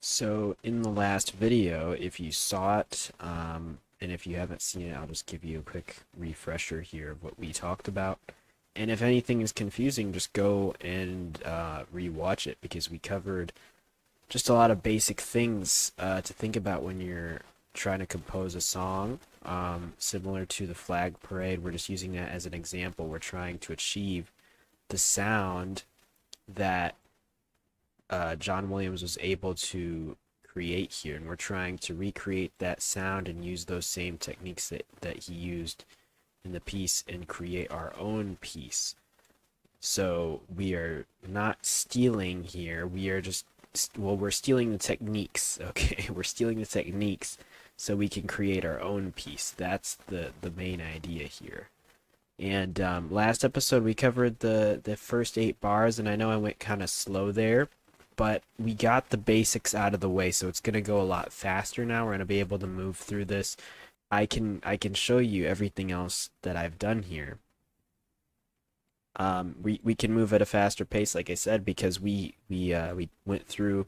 So in the last video, if you saw it, and if you haven't seen it, I'll just give you a quick refresher here of what we talked about. And if anything is confusing, just go and rewatch it because we covered just a lot of basic things to think about when you're trying to compose a song. Similar to the flag parade, we're just using that as an example. We're trying to achieve the sound that John Williams was able to create here, and we're trying to recreate that sound and use those same techniques that he used in the piece and create our own piece. So we are not stealing here. We are just, well, we're stealing the techniques, okay? We're stealing the techniques so we can create our own piece. That's the main idea here. And last episode we covered the first 8 bars, and I know I went kind of slow there, but we got the basics out of the way, so it's gonna go a lot faster now. We're gonna be able to move through this. I can show you everything else that I've done here. We can move at a faster pace, like I said, because we went through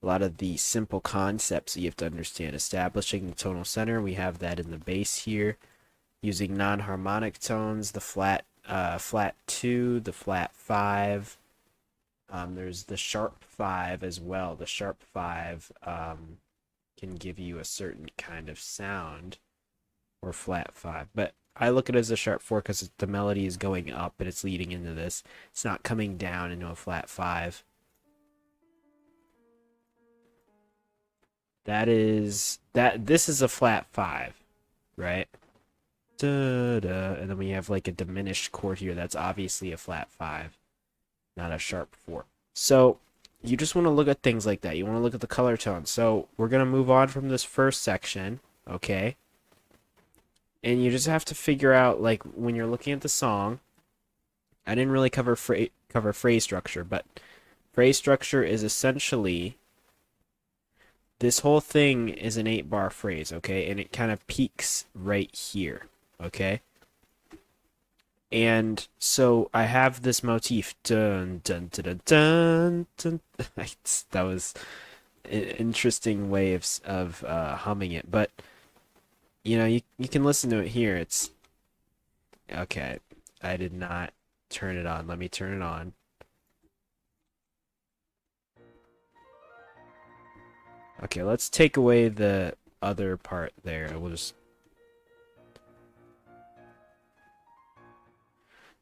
a lot of the simple concepts that you have to understand. Establishing the tonal center, we have that in the bass here. Using non-harmonic tones, the flat 2, the flat 5. There's the sharp 5 as well. The sharp 5 can give you a certain kind of sound, or flat 5. But I look at it as a sharp 4 because the melody is going up and it's leading into this. It's not coming down into a flat 5. This is a flat 5, right? Da, da, and then we have like a diminished chord here. That's obviously a flat 5, not a sharp 4. So you just want to look at things like that. You want to look at the color tone. So we're going to move on from this first section, okay? And you just have to figure out, like, when you're looking at the song, I didn't really cover phrase structure, but phrase structure is essentially, this whole thing is an 8-bar phrase, okay? And it kind of peaks right here, okay? And so I have this motif. Dun dun dun dun dun. dun. That was an interesting way of humming it, but you can listen to it here. It's okay. I did not turn it on. Let me turn it on. Okay, let's take away the other part there. We'll just.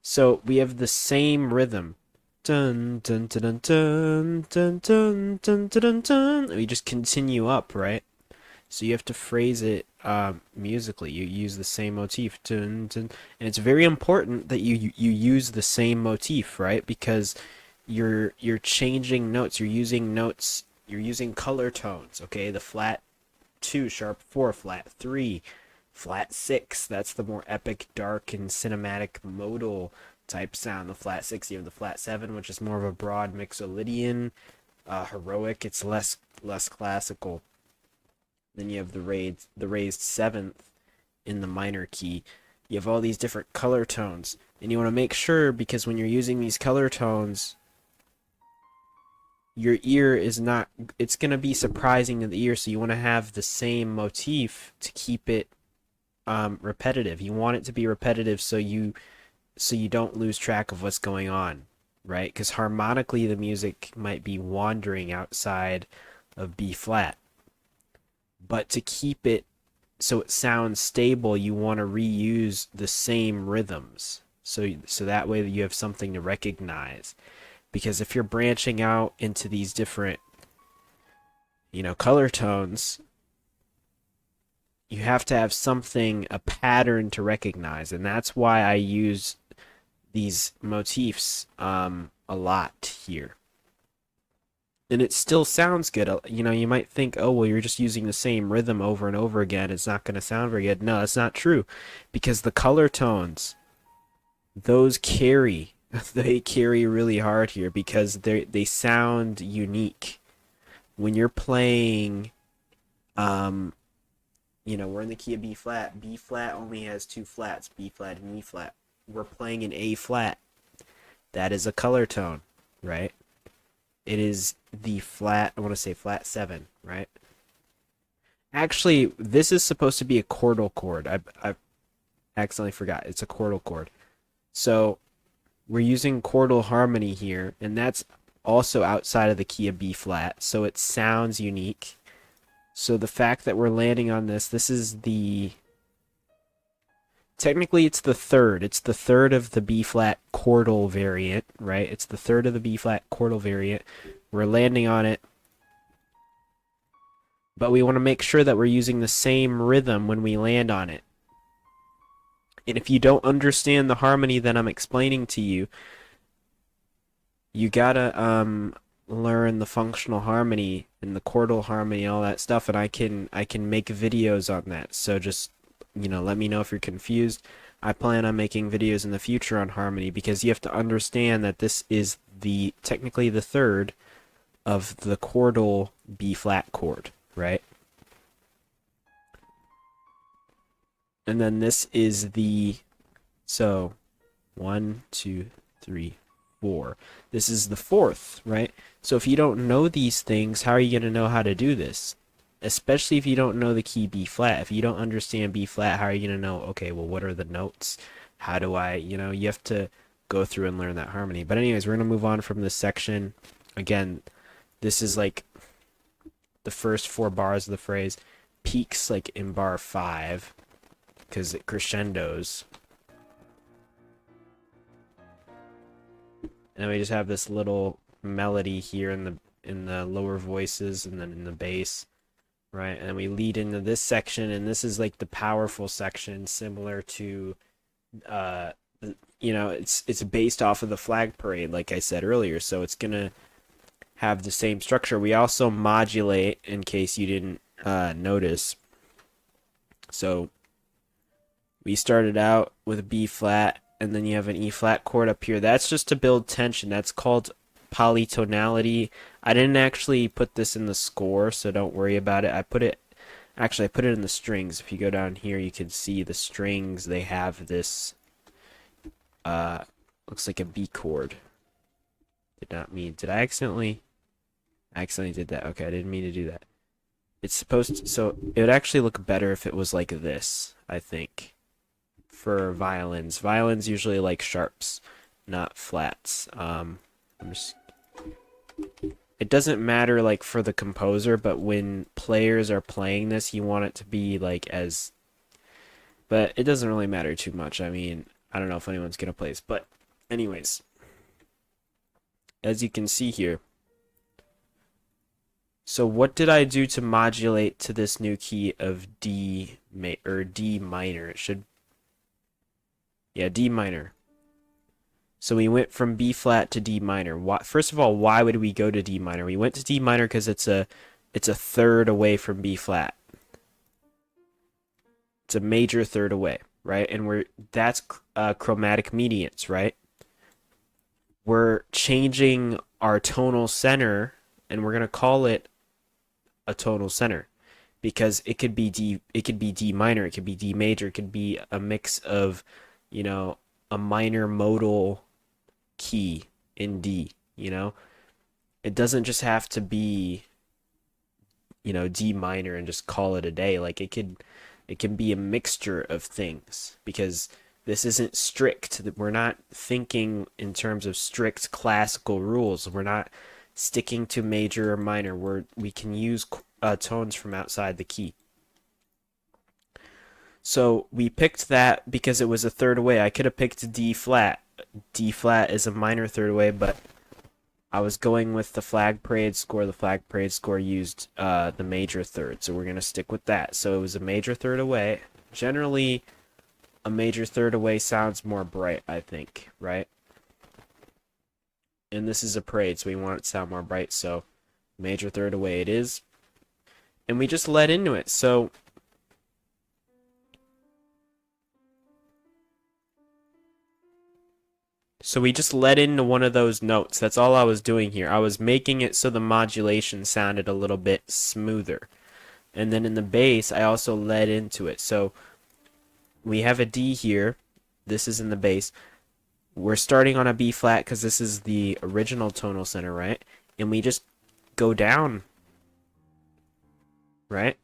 So we have the same rhythm. Dun dun dun dun dun dun dun dun dun dun. We just continue up, right? So you have to phrase it musically. You use the same motif, dun, dun, and it's very important that you use the same motif, right? Because you're changing notes. You're using notes. You're using color tones. Okay, the flat 2, sharp 4, flat 3, flat 6. That's the more epic, dark, and cinematic modal type sound. The flat 6. You have the flat 7, which is more of a broad mixolydian, heroic. It's less classical. Then you have the raised 7th in the minor key. You have all these different color tones, and you want to make sure, because when you're using these color tones, your ear is not, it's going to be surprising to the ear, so you want to have the same motif to keep it repetitive. You want it to be repetitive so you don't lose track of what's going on, right? Because harmonically the music might be wandering outside of B flat. But to keep it so it sounds stable, you want to reuse the same rhythms. So that way you have something to recognize. Because if you're branching out into these different, color tones, you have to have something, a pattern to recognize. And that's why I use these motifs a lot here. And it still sounds good. You might think, oh, well, you're just using the same rhythm over and over again. It's not going to sound very good. No, that's not true. Because the color tones, those carry. They carry really hard here because they sound unique. When you're playing, we're in the key of B flat. B flat only has 2 flats, B flat and E flat. We're playing an A flat. That is a color tone, right? It is the flat, I want to say flat 7, right? Actually, this is supposed to be a chordal chord. I accidentally forgot. It's a chordal chord. So we're using chordal harmony here, and that's also outside of the key of B flat, so it sounds unique. So the fact that we're landing on this is the, technically it's the third. It's the third of the B flat chordal variant, right? It's the third of the B flat chordal variant. We're landing on it, but we want to make sure that we're using the same rhythm when we land on it. And if you don't understand the harmony that I'm explaining to you, you gotta learn the functional harmony and the chordal harmony and all that stuff, and I can make videos on that. So just, let me know if you're confused. I plan on making videos in the future on harmony, because you have to understand that this is technically the third of the chordal B flat chord, right? And then this is so 1, 2, 3, 4. This is the fourth, right? So if you don't know these things, how are you going to know how to do this? Especially if you don't know the key B flat. If you don't understand B flat, how are you going to know, okay, well, what are the notes? How do I, you have to go through and learn that harmony. But anyways, we're going to move on from this section. Again, this is like the first 4 bars of the phrase. Peaks like in bar 5, because it crescendos. And then we just have this little melody here in the lower voices, and then in the bass, right? And we lead into this section, and this is like the powerful section, similar to it's based off of the flag parade, like I said earlier, so it's gonna have the same structure. We also modulate, in case you didn't notice. So we started out with B flat, and then you have an E flat chord up here. That's just to build tension. That's called polytonality. I didn't actually put this in the score, so don't worry about it. I put it in the strings. If you go down here, you can see the strings. They have this looks like a B chord. Did I accidentally did that? Okay, I didn't mean to do that. It's supposed to, so it would actually look better if it was like this, I think. For violins. Violins usually like sharps, not flats. It doesn't matter like for the composer, but when players are playing this, you want it to be like but it doesn't really matter too much. I mean, I don't know if anyone's gonna play this, but anyways, as you can see here. So what did I do to modulate to this new key of D minor? It should, yeah, D minor. So we went from B flat to D minor. First of all, why would we go to D minor? We went to D minor because it's a third away from B flat. It's a major third away, right? And that's chromatic medians, right? We're changing our tonal center, and we're gonna call it a tonal center, because it could be D minor, it could be D major, it could be a mix of, a minor modal key in D, It doesn't just have to be, D minor and just call it a day. Like it can be a mixture of things, because this isn't strict. We're not thinking in terms of strict classical rules. We're not sticking to major or minor. We can use tones from outside the key. So we picked that because it was a third away. I could have picked D flat. D flat is a minor third away, but I was going with the flag parade score. The flag parade score used the major third, so we're going to stick with that. So it was a major third away. Generally, a major third away sounds more bright, I think, right? And this is a parade, so we want it to sound more bright, so major third away it is. And we just led into it. So we just led into one of those notes. That's all I was doing here. I was making it so the modulation sounded a little bit smoother. And then in the bass, I also led into it. So we have a D here. This is in the bass. We're starting on a B flat because this is the original tonal center, right? and we just go down, right?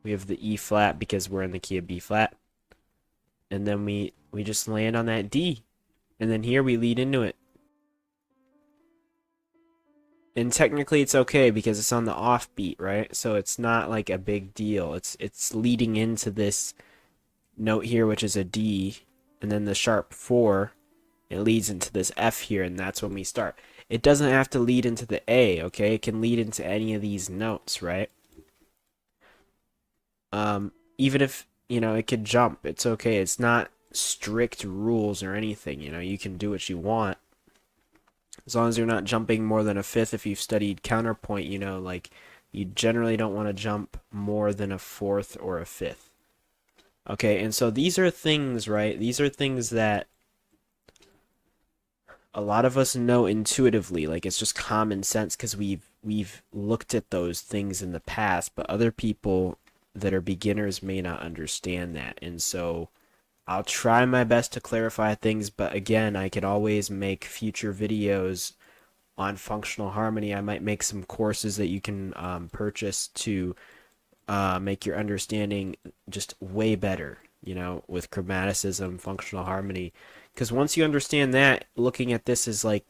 We have the E flat because we're in the key of B flat. And then we just land on that D. And then here we lead into it. And technically it's okay because it's on the offbeat, right? So it's not like a big deal. It's leading into this note here, which is a D, and then the sharp 4, it leads into this F here, and that's when we start. It doesn't have to lead into the A, okay? It can lead into any of these notes, right? Even if, it could jump, it's okay. It's not strict rules or anything, you can do what you want. As long as you're not jumping more than a fifth. If you've studied counterpoint, like you generally don't want to jump more than a fourth or a fifth. Okay, and so these are things, right? These are things that a lot of us know intuitively. Like it's just common sense because we've looked at those things in the past, but other people that are beginners may not understand that. And so I'll try my best to clarify things, but again, I can always make future videos on functional harmony. I might make some courses that you can purchase to make your understanding just way better, with chromaticism, functional harmony. Because once you understand that, looking at this is like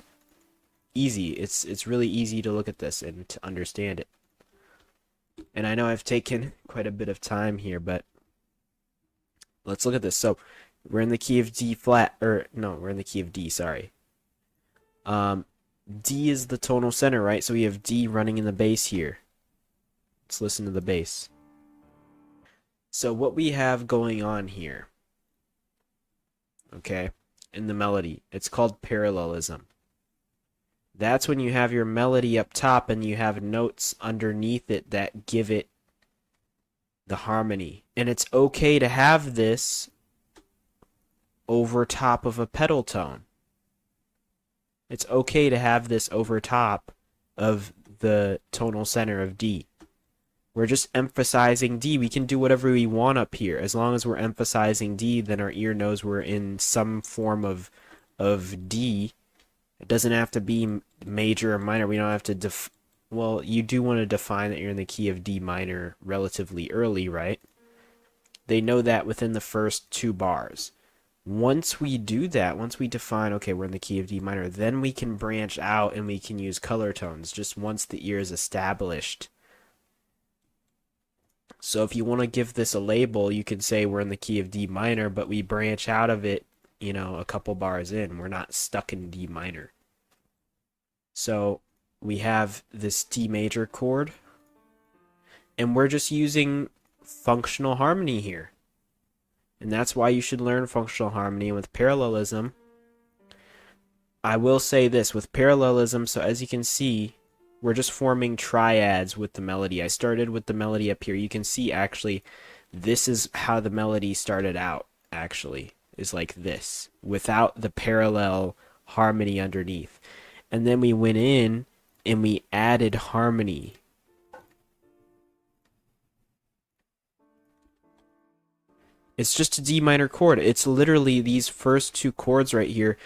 easy. It's really easy to look at this and to understand it. And I know I've taken quite a bit of time here, but let's look at this. So we're in the key of D flat, or no, we're in the key of D, sorry. D is the tonal center, right? So we have D running in the bass here. Let's listen to the bass. So what we have going on here, okay, in the melody, it's called parallelism. That's when you have your melody up top and you have notes underneath it that give it the harmony. And it's okay to have this over top of a pedal tone. It's okay to have this over top of the tonal center of D. We're just emphasizing D. We can do whatever we want up here. As long as we're emphasizing D, then our ear knows we're in some form of D. It doesn't have to be major or minor. We don't have to well, you do want to define that you're in the key of D minor relatively early, right? They know that within the first 2 bars. Once we do that, once we define, okay, we're in the key of D minor, then we can branch out and we can use color tones just once the ear is established. So if you want to give this a label, you can say we're in the key of D minor, but we branch out of it, a couple bars in. We're not stuck in D minor. So we have this D major chord, and we're just using functional harmony here. And that's why you should learn functional harmony. With parallelism, I will say this, with parallelism, so as you can see, we're just forming triads with the melody. I started with the melody up here. You can see, actually, this is how the melody started out, actually, is like this, without the parallel harmony underneath. And then we went in and we added harmony. It's just a D minor chord. It's literally these first 2 chords right here.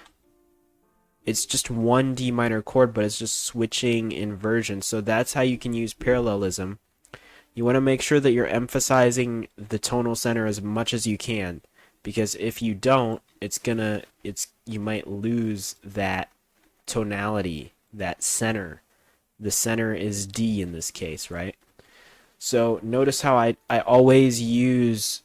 It's just one D minor chord, but it's just switching inversion. So that's how you can use parallelism. You want to make sure that you're emphasizing the tonal center as much as you can, because if you don't, you might lose that tonality, that center. The center is D in this case, right? So notice how I always use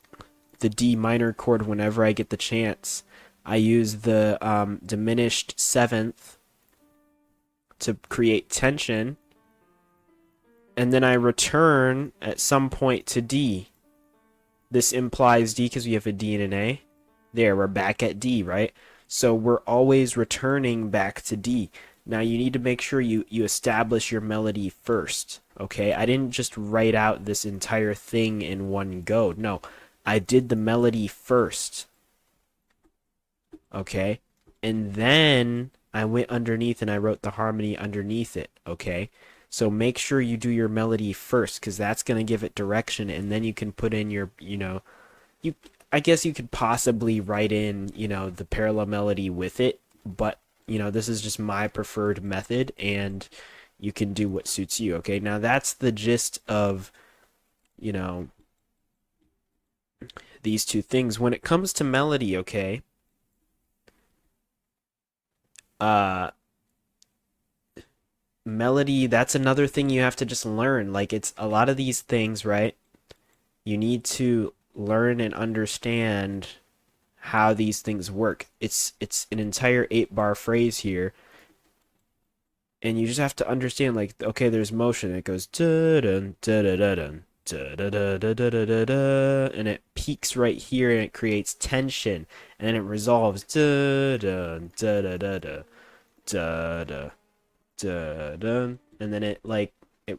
the D minor chord whenever I get the chance. I use the diminished 7th to create tension, and then I return at some point to D. This implies D because we have a D and an A. There, we're back at D, right? So we're always returning back to D. Now you need to make sure you establish your melody first, okay? I didn't just write out this entire thing in one go. No, I did the melody first, okay? And then I went underneath and I wrote the harmony underneath it, okay? So make sure you do your melody first, because that's going to give it direction, and then you can put in your, I guess you could possibly write in, the parallel melody with it, but this is just my preferred method, and you can do what suits you. Okay, now that's the gist of, you know, these two things. When it comes to melody, okay, uh, melody, that's another thing you have to just learn. Like, it's a lot of these things, right? You need to learn and understand how these things work. It's an entire 8-bar phrase here, and you just have to understand, like, okay, there's motion. It goes da dun da da da dun da da da da da da da, and it peaks right here, and it creates tension, and then it resolves da dun da da da da da da da dun, and then it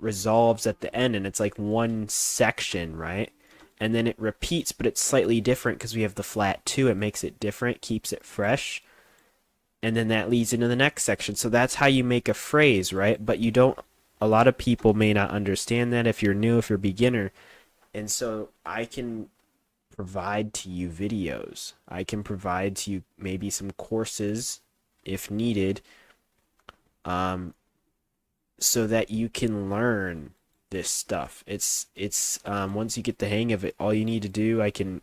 resolves at the end, and it's like one section, right? And then it repeats, but it's slightly different because we have the flat two. It makes it different, keeps it fresh, and then that leads into the next section. So that's how you make a phrase, right? But you don't, a lot of people may not understand that if you're new, if you're a beginner. And so I can provide to you videos. I can provide to you maybe some courses if needed, um, so that you can learn this stuff. It's once you get the hang of it, all you need to do, I can,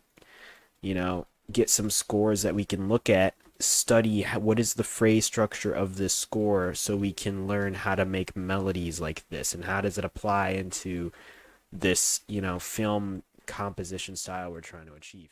get some scores that we can look at, study what is the phrase structure of this score so we can learn how to make melodies like this and how does it apply into this, film composition style we're trying to achieve.